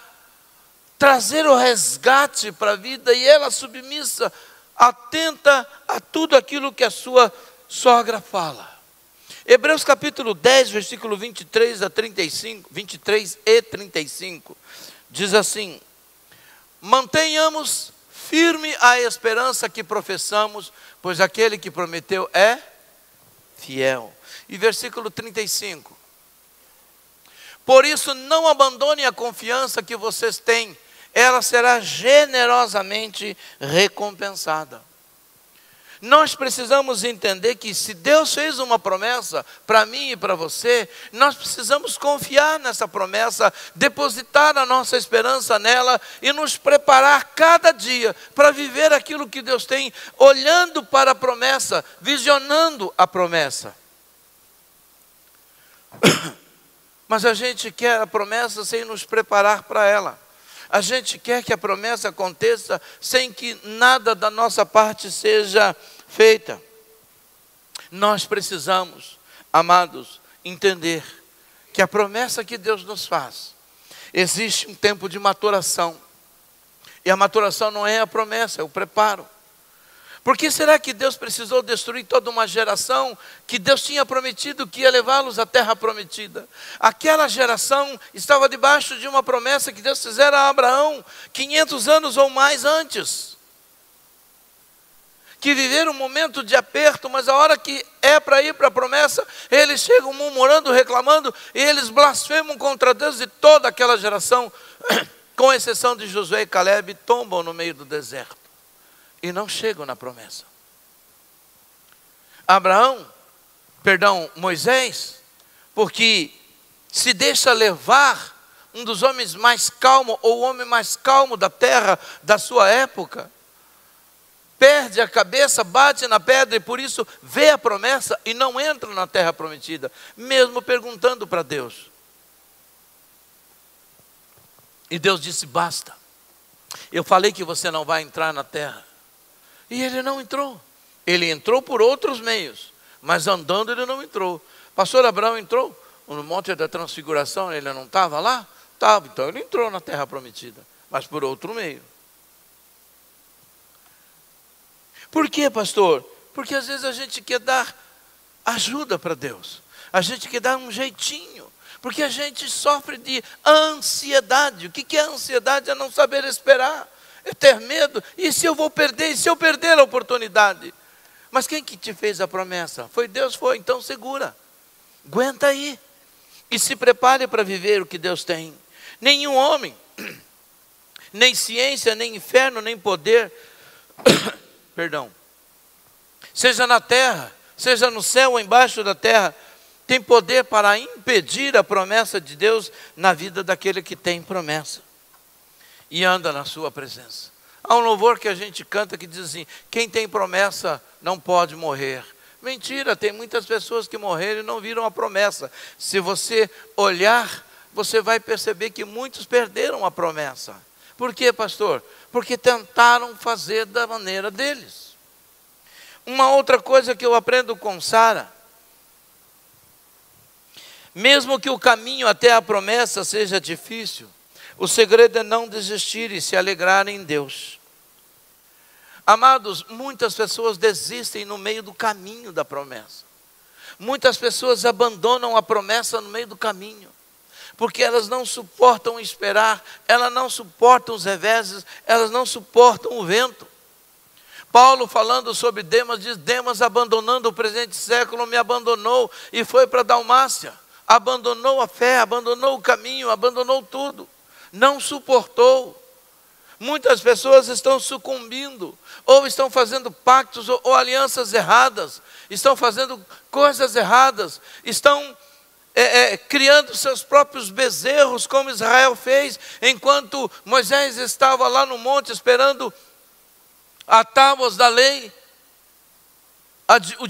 trazer o resgate para a vida, e ela submissa, atenta a tudo aquilo que a sua sogra fala. Hebreus capítulo 10, versículo 23 a 35, 23 e 35, diz assim: mantenhamos firme a esperança que professamos, pois aquele que prometeu é fiel. E versículo 35, por isso não abandone a confiança que vocês têm, ela será generosamente recompensada. Nós precisamos entender que se Deus fez uma promessa para mim e para você, nós precisamos confiar nessa promessa, depositar a nossa esperança nela e nos preparar cada dia para viver aquilo que Deus tem, olhando para a promessa, visionando a promessa. Mas a gente quer a promessa sem nos preparar para ela. A gente quer que a promessa aconteça sem que nada da nossa parte seja feita. Nós precisamos, amados, entender que a promessa que Deus nos faz, existe um tempo de maturação. E a maturação não é a promessa, é o preparo. Por que será que Deus precisou destruir toda uma geração que Deus tinha prometido que ia levá-los à terra prometida? Aquela geração estava debaixo de uma promessa que Deus fizera a Abraão 500 anos ou mais antes. Que viveram um momento de aperto, mas a hora que é para ir para a promessa, eles chegam murmurando, reclamando, e eles blasfemam contra Deus, e toda aquela geração, com exceção de Josué e Calebe, tombam no meio do deserto. E não chegam na promessa. Moisés, porque se deixa levar, um dos homens mais calmos, ou o homem mais calmo da terra, da sua época, perde a cabeça, bate na pedra e por isso vê a promessa e não entra na terra prometida, mesmo perguntando para Deus. E Deus disse: basta, eu falei que você não vai entrar na terra. E ele não entrou. Ele entrou por outros meios, mas andando ele não entrou. Pastor Abraão entrou? no Monte da Transfiguração, ele não estava lá? Estava, então ele entrou na terra prometida, mas por outro meio. Por quê, pastor? Porque às vezes a gente quer dar ajuda para Deus, a gente quer dar um jeitinho, porque a gente sofre de ansiedade. O que é ansiedade? É não saber esperar, é ter medo. E se eu vou perder? E se eu perder a oportunidade? Mas quem que te fez a promessa? Foi Deus, foi. Então segura, aguenta aí e se prepare para viver o que Deus tem. Nenhum homem, nem ciência, nem inferno, nem poder, perdão, seja na terra, seja no céu ou embaixo da terra, tem poder para impedir a promessa de Deus na vida daquele que tem promessa e anda na sua presença. Há um louvor que a gente canta que diz assim: quem tem promessa não pode morrer. Mentira, tem muitas pessoas que morreram e não viram a promessa. Se você olhar, você vai perceber que muitos perderam a promessa. Por quê, pastor? Porque tentaram fazer da maneira deles. Uma outra coisa que eu aprendo com Sara: mesmo que o caminho até a promessa seja difícil, o segredo é não desistir e se alegrar em Deus. Amados, muitas pessoas desistem no meio do caminho da promessa. Muitas pessoas abandonam a promessa no meio do caminho, porque elas não suportam esperar, elas não suportam os reveses, elas não suportam o vento. Paulo, falando sobre Demas, diz: Demas, abandonando o presente século, me abandonou e foi para a Dalmácia. Abandonou a fé, abandonou o caminho, abandonou tudo. Não suportou. Muitas pessoas estão sucumbindo, ou estão fazendo pactos ou alianças erradas, estão fazendo coisas erradas, estão criando seus próprios bezerros, como Israel fez, enquanto Moisés estava lá no monte esperando a tábuas da lei, o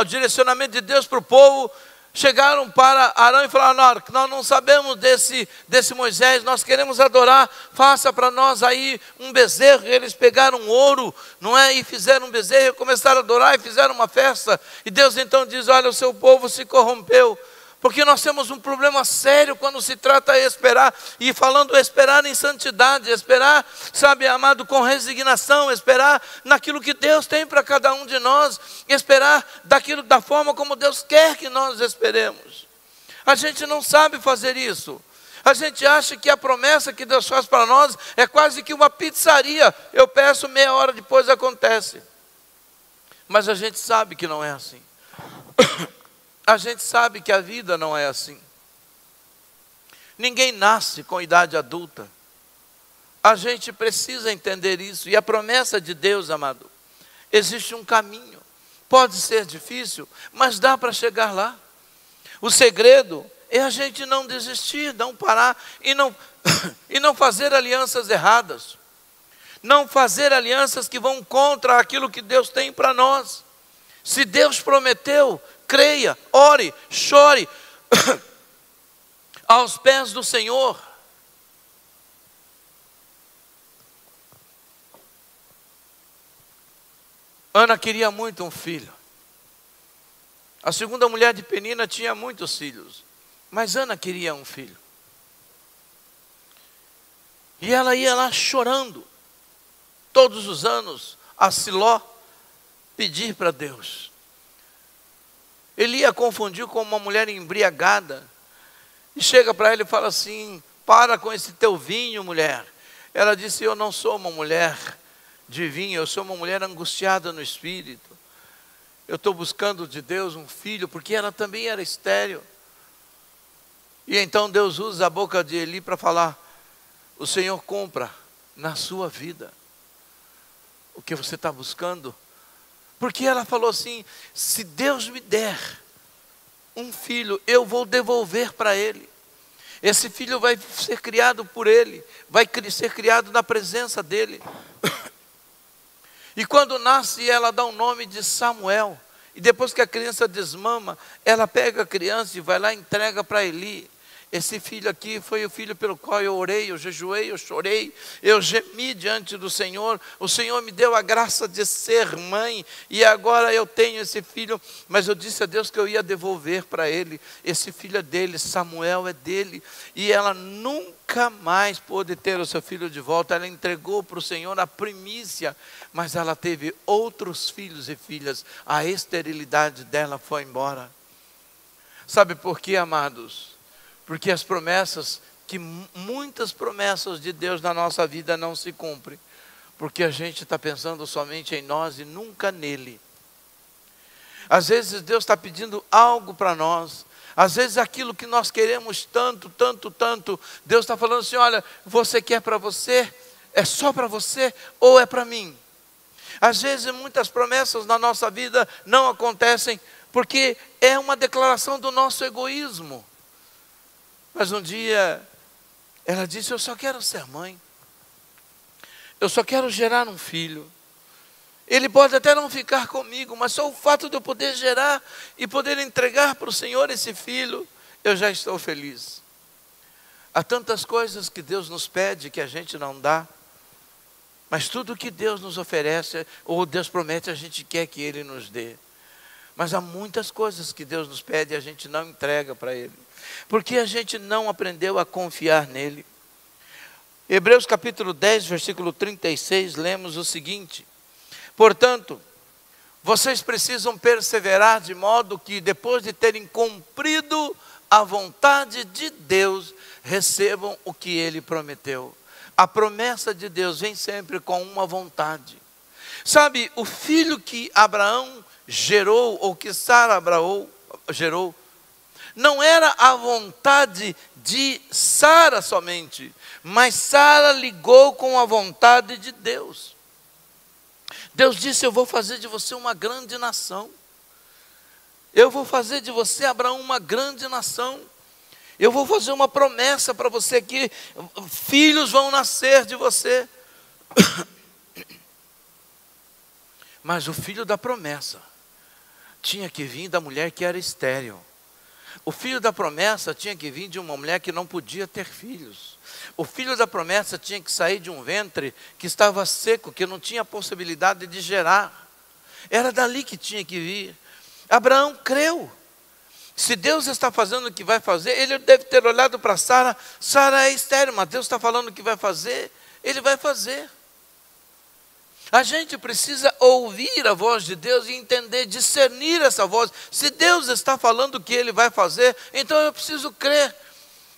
direcionamento de Deus para o povo. Chegaram para Arão e falaram: nós não sabemos desse Moisés, nós queremos adorar, faça para nós aí um bezerro. E eles pegaram ouro, não é? E fizeram um bezerro, começaram a adorar e fizeram uma festa. E Deus então diz: olha, o seu povo se corrompeu. Porque nós temos um problema sério quando se trata de esperar. E falando esperar em santidade, esperar, sabe, amado, com resignação, esperar naquilo que Deus tem para cada um de nós, esperar da forma como Deus quer que nós esperemos. A gente não sabe fazer isso. A gente acha que a promessa que Deus faz para nós é quase que uma pizzaria. Eu peço, meia hora depois acontece. Mas a gente sabe que não é assim. A gente sabe que a vida não é assim. Ninguém nasce com idade adulta. A gente precisa entender isso. E a promessa de Deus, amado, existe um caminho. Pode ser difícil, mas dá para chegar lá. O segredo é a gente não desistir, não parar e não fazer alianças erradas. Não fazer alianças que vão contra aquilo que Deus tem para nós. Se Deus prometeu, creia, ore, chore aos pés do Senhor. Ana queria muito um filho. A segunda mulher de Penina tinha muitos filhos, mas Ana queria um filho. E ela ia lá chorando, todos os anos, a Siló, pedir para Deus. Ele ia confundir com uma mulher embriagada. E chega para ela e fala assim: para com esse teu vinho, mulher. Ela disse: eu não sou uma mulher de vinho, eu sou uma mulher angustiada no espírito. Eu estou buscando de Deus um filho, porque ela também era estéril. E então Deus usa a boca de Eli para falar: o Senhor compra na sua vida o que você está buscando. Porque ela falou assim: se Deus me der um filho, eu vou devolver para ele. Esse filho vai ser criado por ele, vai ser criado na presença dele. E quando nasce, ela dá o nome de Samuel. E depois que a criança desmama, ela pega a criança e vai lá e entrega para Eli. Esse filho aqui foi o filho pelo qual eu orei, eu jejuei, eu chorei, eu gemi diante do Senhor. O Senhor me deu a graça de ser mãe e agora eu tenho esse filho. Mas eu disse a Deus que eu ia devolver para ele. Esse filho é dele, Samuel é dele. E ela nunca mais pôde ter o seu filho de volta. Ela entregou para o Senhor a primícia, mas ela teve outros filhos e filhas. A esterilidade dela foi embora. Sabe por quê, amados? Porque as promessas, muitas promessas de Deus na nossa vida não se cumprem, porque a gente está pensando somente em nós e nunca nele. Às vezes Deus está pedindo algo para nós, às vezes aquilo que nós queremos tanto, Deus está falando assim: olha, você quer para você? É só para você ou é para mim? Às vezes muitas promessas na nossa vida não acontecem, porque é uma declaração do nosso egoísmo. Mas um dia, ela disse: eu só quero ser mãe. Eu só quero gerar um filho. Ele pode até não ficar comigo, mas só o fato de eu poder gerar e poder entregar para o Senhor esse filho, eu já estou feliz. Há tantas coisas que Deus nos pede que a gente não dá. Mas tudo que Deus nos oferece, ou Deus promete, a gente quer que Ele nos dê. Mas há muitas coisas que Deus nos pede e a gente não entrega para Ele, porque a gente não aprendeu a confiar nele. Hebreus capítulo 10, versículo 36, lemos o seguinte: portanto, vocês precisam perseverar de modo que, depois de terem cumprido a vontade de Deus, recebam o que Ele prometeu. A promessa de Deus vem sempre com uma vontade. Sabe, o filho que Abraão gerou, ou que Sara gerou, não era a vontade de Sara somente, mas Sara ligou com a vontade de Deus. Deus disse: eu vou fazer de você uma grande nação. Eu vou fazer de você, Abraão, uma grande nação. Eu vou fazer uma promessa para você que filhos vão nascer de você. Mas o filho da promessa tinha que vir da mulher que era estéril. O filho da promessa tinha que vir de uma mulher que não podia ter filhos. O filho da promessa tinha que sair de um ventre que estava seco, que não tinha possibilidade de gerar. Era dali que tinha que vir. Abraão creu. Se Deus está fazendo o que vai fazer, ele deve ter olhado para Sara. Sara é estéril, mas Deus está falando o que vai fazer, Ele vai fazer. A gente precisa ouvir a voz de Deus e entender, discernir essa voz. Se Deus está falando o que Ele vai fazer, então eu preciso crer.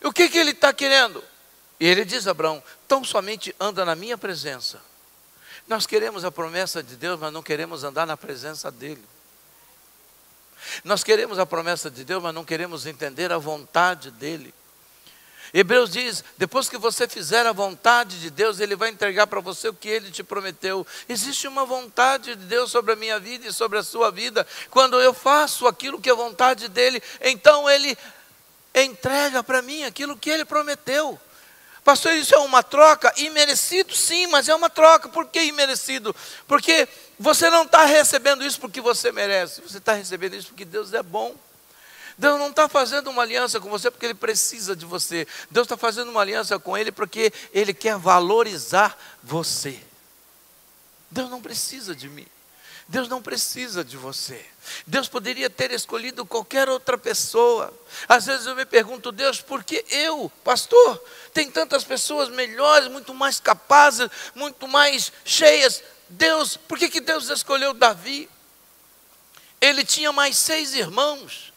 O que Ele está querendo? E Ele diz a Abraão: tão somente anda na minha presença. Nós queremos a promessa de Deus, mas não queremos andar na presença dEle. Nós queremos a promessa de Deus, mas não queremos entender a vontade dEle. Hebreus diz: depois que você fizer a vontade de Deus, Ele vai entregar para você o que Ele te prometeu. Existe uma vontade de Deus sobre a minha vida e sobre a sua vida. Quando eu faço aquilo que é vontade dEle, então Ele entrega para mim aquilo que Ele prometeu. Pastor, isso é uma troca? Imerecido? Sim, mas é uma troca. Por que imerecido? Porque você não está recebendo isso porque você merece. Você está recebendo isso porque Deus é bom. Deus não está fazendo uma aliança com você porque Ele precisa de você. Deus está fazendo uma aliança com Ele porque Ele quer valorizar você. Deus não precisa de mim. Deus não precisa de você. Deus poderia ter escolhido qualquer outra pessoa. Às vezes eu me pergunto: Deus, por que eu, pastor? Tem tantas pessoas melhores, muito mais capazes, muito mais cheias. Deus, por que Deus escolheu Davi? Ele tinha mais 6 irmãos,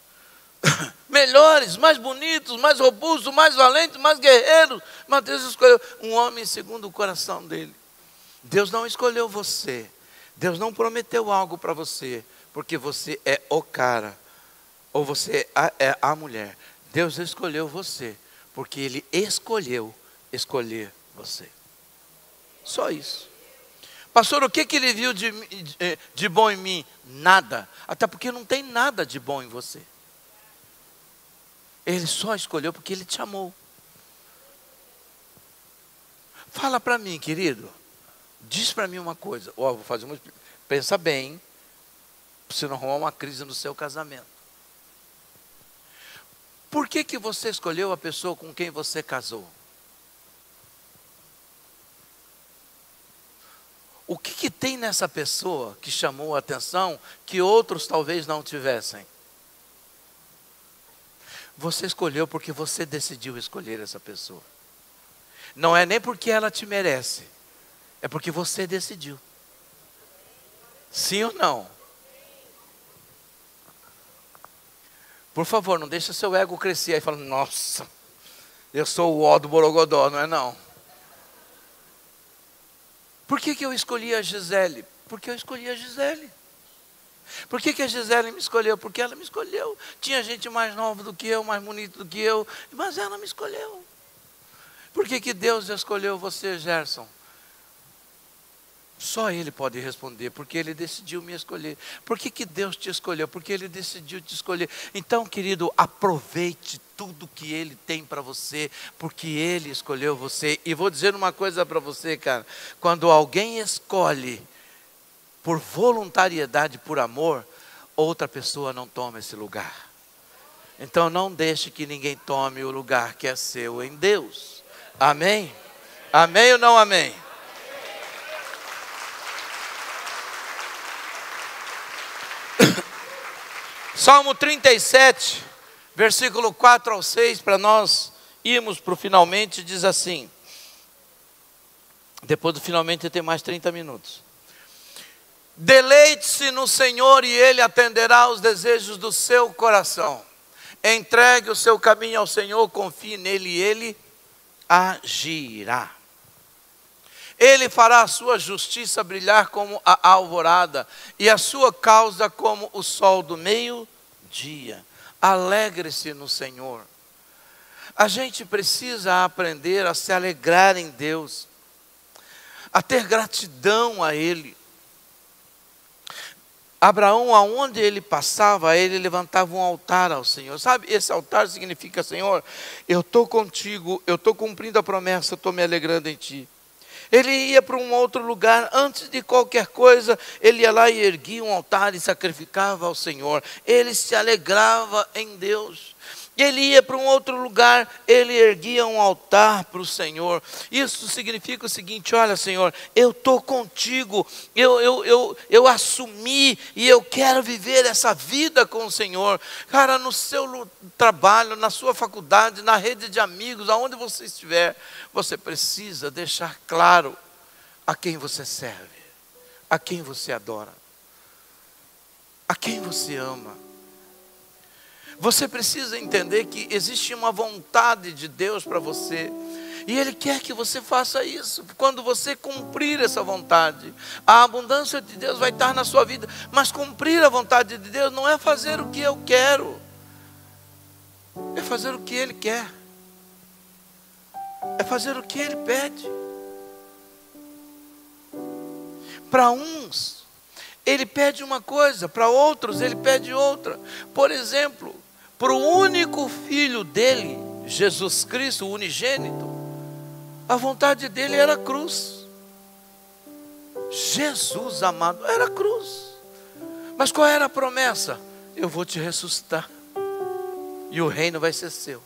melhores, mais bonitos, mais robustos, mais valentes, mais guerreiros. Mas Deus escolheu um homem segundo o coração dele. Deus não escolheu você. Deus não prometeu algo para você porque você é o cara, ou você é a mulher. Deus escolheu você porque Ele escolheu escolher você. Só isso. Pastor, o que Ele viu de bom em mim? Nada. Até porque não tem nada de bom em você. Ele só escolheu porque Ele te amou. Fala para mim, querido. Diz para mim uma coisa. Vou fazer uma... Pensa bem, para você não arrumar uma crise no seu casamento. Por que você escolheu a pessoa com quem você casou? O que tem nessa pessoa que chamou a atenção que outros talvez não tivessem? Você escolheu porque você decidiu escolher essa pessoa. Não é nem porque ela te merece, é porque você decidiu. Sim ou não? Por favor, não deixa seu ego crescer aí falando, nossa, eu sou o ó do Borogodó, não é não? Por que eu escolhi a Gisele? Porque eu escolhi a Gisele. Por que a Gisele me escolheu? Porque ela me escolheu. Tinha gente mais nova do que eu, mais bonita do que eu, mas ela me escolheu. Por que Deus escolheu você, Gerson? Só Ele pode responder, porque Ele decidiu me escolher. Por que Deus te escolheu? Porque Ele decidiu te escolher. Então, querido, aproveite tudo que Ele tem para você, porque Ele escolheu você. E vou dizer uma coisa para você, cara. Quando alguém escolhe por voluntariedade, por amor, outra pessoa não toma esse lugar. Então, não deixe que ninguém tome o lugar que é seu em Deus. Amém? Amém ou não amém? Salmo 37, versículo 4 ao 6, para nós irmos para o finalmente, diz assim. Depois do finalmente tem mais 30 minutos. Deleite-se no Senhor e Ele atenderá aos desejos do seu coração. Entregue o seu caminho ao Senhor, confie nele e Ele agirá. Ele fará a sua justiça brilhar como a alvorada e a sua causa como o sol do meio-dia. Alegre-se no Senhor. A gente precisa aprender a se alegrar em Deus, a ter gratidão a Ele. Abraão, aonde ele passava, ele levantava um altar ao Senhor. Sabe, esse altar significa, Senhor, eu estou contigo, eu estou cumprindo a promessa, estou me alegrando em Ti. Ele ia para um outro lugar, antes de qualquer coisa, ele ia lá e erguia um altar e sacrificava ao Senhor. Ele se alegrava em Deus. Ele ia para um outro lugar, ele erguia um altar para o Senhor. Isso significa o seguinte: olha, Senhor, eu estou contigo, eu assumi e eu quero viver essa vida com o Senhor. Cara, no seu trabalho, na sua faculdade, na rede de amigos, aonde você estiver, você precisa deixar claro a quem você serve, a quem você adora, a quem você ama. Você precisa entender que existe uma vontade de Deus para você. E Ele quer que você faça isso. Quando você cumprir essa vontade, a abundância de Deus vai estar na sua vida. Mas cumprir a vontade de Deus não é fazer o que eu quero. É fazer o que Ele quer. É fazer o que Ele pede. Para uns, Ele pede uma coisa. Para outros, Ele pede outra. Por exemplo, para o único filho dele, Jesus Cristo, o unigênito, a vontade dele era a cruz. Jesus amado, era a cruz. Mas qual era a promessa? Eu vou te ressuscitar e o reino vai ser seu.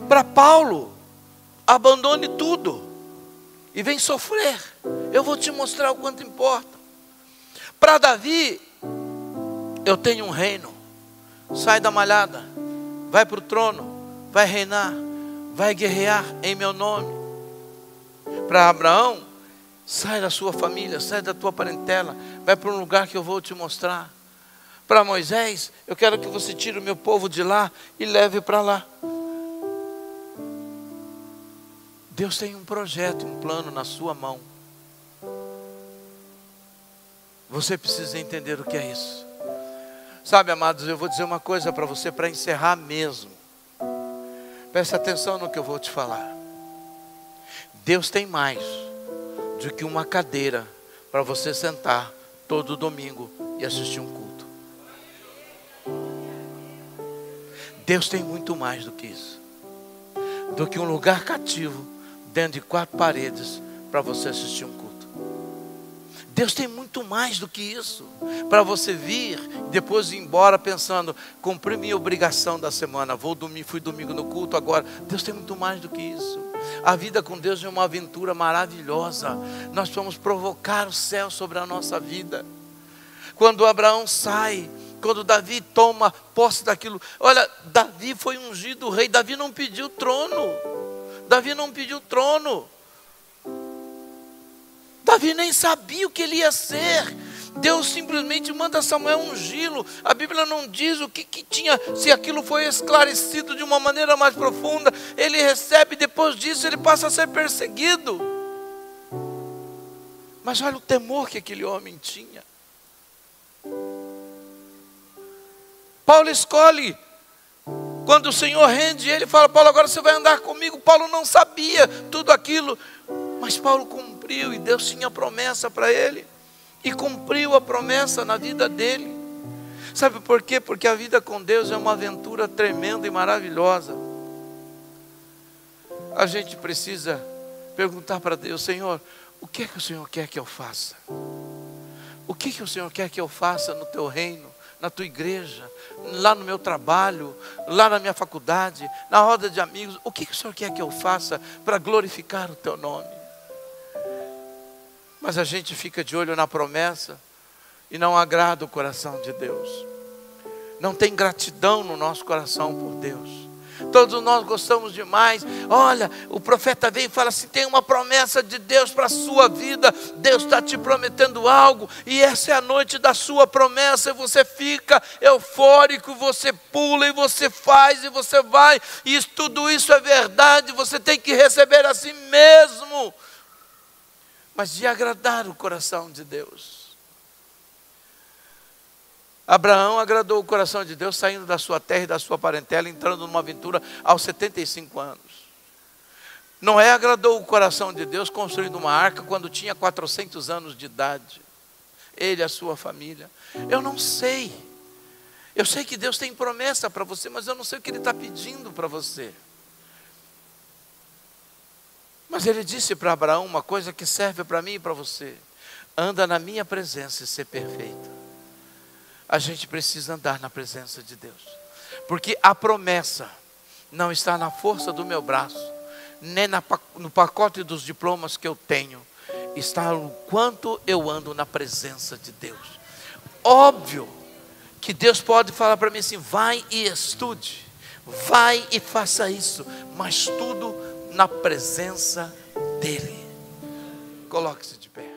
Para Paulo, abandone tudo e vem sofrer. Eu vou te mostrar o quanto importa. Para Davi, eu tenho um reino. Sai da malhada, vai para o trono, vai reinar, vai guerrear em meu nome. Para Abraão, sai da sua família, sai da tua parentela, vai para um lugar que eu vou te mostrar. Para Moisés, eu quero que você tire o meu povo de lá e leve para lá. Deus tem um projeto, um plano na sua mão. Você precisa entender o que é isso. Sabe, amados, eu vou dizer uma coisa para você para encerrar mesmo. Preste atenção no que eu vou te falar. Deus tem mais do que uma cadeira para você sentar todo domingo e assistir um culto. Deus tem muito mais do que isso. Do que um lugar cativo dentro de 4 paredes para você assistir um culto. Deus tem muito mais do que isso para você vir e depois ir embora pensando: cumpri minha obrigação da semana, fui domingo no culto, agora. Deus tem muito mais do que isso. A vida com Deus é uma aventura maravilhosa. Nós vamos provocar o céu sobre a nossa vida. Quando Abraão sai, quando Davi toma posse daquilo, olha, Davi foi ungido rei. Davi não pediu trono. Davi não pediu trono. Davi nem sabia o que ele ia ser. Deus simplesmente manda Samuel ungí-lo. A Bíblia não diz o que tinha, se aquilo foi esclarecido de uma maneira mais profunda. Ele recebe, depois disso ele passa a ser perseguido. Mas olha o temor que aquele homem tinha. Paulo escolhe, quando o Senhor rende ele, fala: Paulo, agora você vai andar comigo. Paulo não sabia tudo aquilo, mas Paulo cumpriu, e Deus tinha promessa para ele, e cumpriu a promessa na vida dele. Sabe por quê? Porque a vida com Deus é uma aventura tremenda e maravilhosa. A gente precisa perguntar para Deus: Senhor, o que é que o Senhor quer que eu faça? O que é que o Senhor quer que eu faça no teu reino, na tua igreja, lá no meu trabalho, lá na minha faculdade, na roda de amigos? O que o Senhor quer que eu faça para glorificar o teu nome? Mas a gente fica de olho na promessa e não agrada o coração de Deus. Não tem gratidão no nosso coração por Deus. Todos nós gostamos demais. Olha, o profeta veio e fala assim: tem uma promessa de Deus para a sua vida. Deus está te prometendo algo, e essa é a noite da sua promessa. E você fica eufórico, você pula, e você faz, e você vai. E tudo isso é verdade, você tem que receber assim mesmo. Mas de agradar o coração de Deus. Abraão agradou o coração de Deus, saindo da sua terra e da sua parentela, entrando numa aventura aos 75 anos. Noé agradou o coração de Deus, construindo uma arca quando tinha 400 anos de idade. Ele e a sua família. Eu não sei. Eu sei que Deus tem promessa para você, mas eu não sei o que Ele está pedindo para você. Mas Ele disse para Abraão uma coisa que serve para mim e para você: anda na minha presença e ser perfeito. A gente precisa andar na presença de Deus, porque a promessa não está na força do meu braço, nem no pacote dos diplomas que eu tenho, está no quanto eu ando na presença de Deus. Óbvio que Deus pode falar para mim assim: vai e estude, vai e faça isso, mas tudo na presença dEle. Coloque-se de pé.